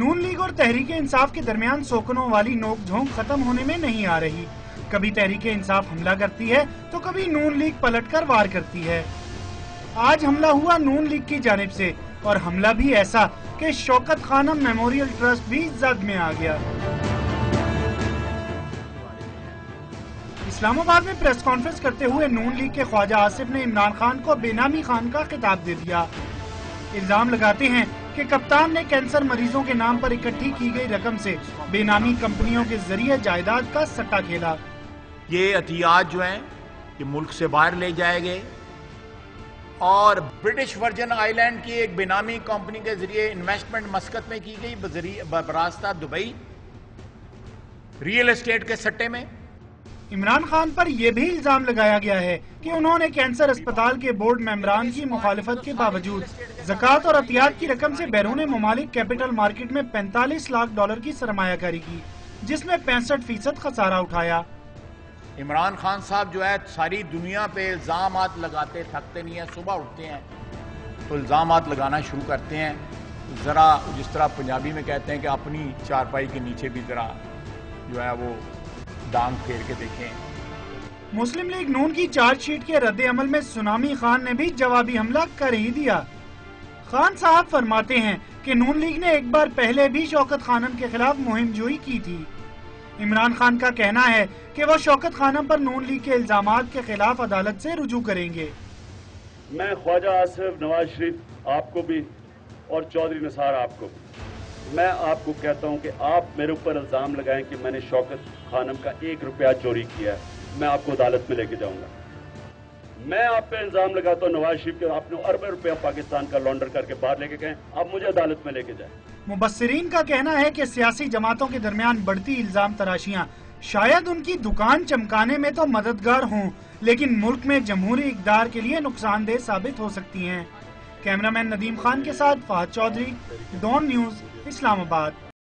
نون league اور تحریک انصاف کے درمیان سوکنوں والی نوک جھونک ختم ہونے میں نہیں آ رہی. کبھی تحریک انصاف حملہ کرتی ہے تو کبھی نون لیگ پلٹ کر وار کرتی ہے. آج حملہ ہوا نون لیگ کی جانب سے، اور حملہ بھی ایسا کہ شوکت خانم میموریل ٹرسٹ بھی زد میں آ گیا. اسلام آباد میں پریس کانفرنس کرتے ہوئے نون لیگ کے خواجہ آصف نے عمران خان کو بے نامی خان کا خطاب دے دیا. الزام لگاتے ہیں کہ کپتان نے کینسر مریضوں کے نام پر اکٹھی کی گئی رقم سے بے نامی کمپنیوں کے ذریعے جائیداد کا سٹا کھیلا. یہ عطیات جو ہیں یہ ملک سے باہر لے جائے گئے اور برٹش ورجن آئی لینڈ کی ایک بے نامی کمپنی کے ذریعے انویسٹمنٹ مسقط میں کی گئی براستہ دبئی ریئل اسٹیٹ کے سٹے میں. عمران خان پر یہ بھی الزام لگایا گیا ہے کہ انہوں نے کینسر اسپتال کے بورڈ ممبران کی مخالفت کے باوجود زکوٰۃ اور عطیات کی رقم سے بیرون ممالک کیپٹل مارکیٹ میں $45 لاکھ کی سرمایہ کاری کی، جس میں 65% خسارہ اٹھایا. عمران خان صاحب جو ہے ساری دنیا پہ الزامات لگاتے تھکتے نہیں ہیں. صبح اٹھتے ہیں تو الزامات لگانا شروع کرتے ہیں. ذرا جس طرح پنجابی میں کہتے ہیں کہ اپنی چارپائی کے نیچے بھی ذرا جو ہے وہ ڈانگ پھیر کے دیکھیں. مسلم لیگ نون کی چارج شیٹ کے رد عمل میں سونامی خان نے بھی جوابی حملہ کر ہی دیا. خان صاحب فرماتے ہیں کہ نون لیگ نے ایک بار پہلے بھی شوکت خانم کے خلاف مہم جوئی کی تھی. عمران خان کا کہنا ہے کہ وہ شوکت خانم پر نون لیگ کے الزامات کے خلاف عدالت سے رجوع کریں گے. میں خواجہ آصف، نواز شریف آپ کو بھی اور چودھری نثار آپ کو بھی میں آپ کو کہتا ہوں کہ آپ میرے اوپر الزام لگائیں کہ میں نے شوکت خانم کا $1 چوری کیا ہے، میں آپ کو عدالت میں لے کے جاؤں گا. میں آپ پہ الزام لگاتا ہوں نواز شریف کے آپ نے اربوں روپیہ پاکستان کا لانڈر کر کے باہر لے کے گئے، آپ مجھے عدالت میں لے کے جائیں. مبصرین کا کہنا ہے کہ سیاسی جماعتوں کے درمیان بڑھتی الزام تراشیاں شاید ان کی دکان چمکانے میں تو مددگار ہوں، لیکن ملک میں جمہوری اقدار کے لیے نقصان دہ ثابت ہو سکتی ہیں. کیمرامین ندیم خان کے ساتھ فہد چودھری، ڈان نیوز، اسلام آباد.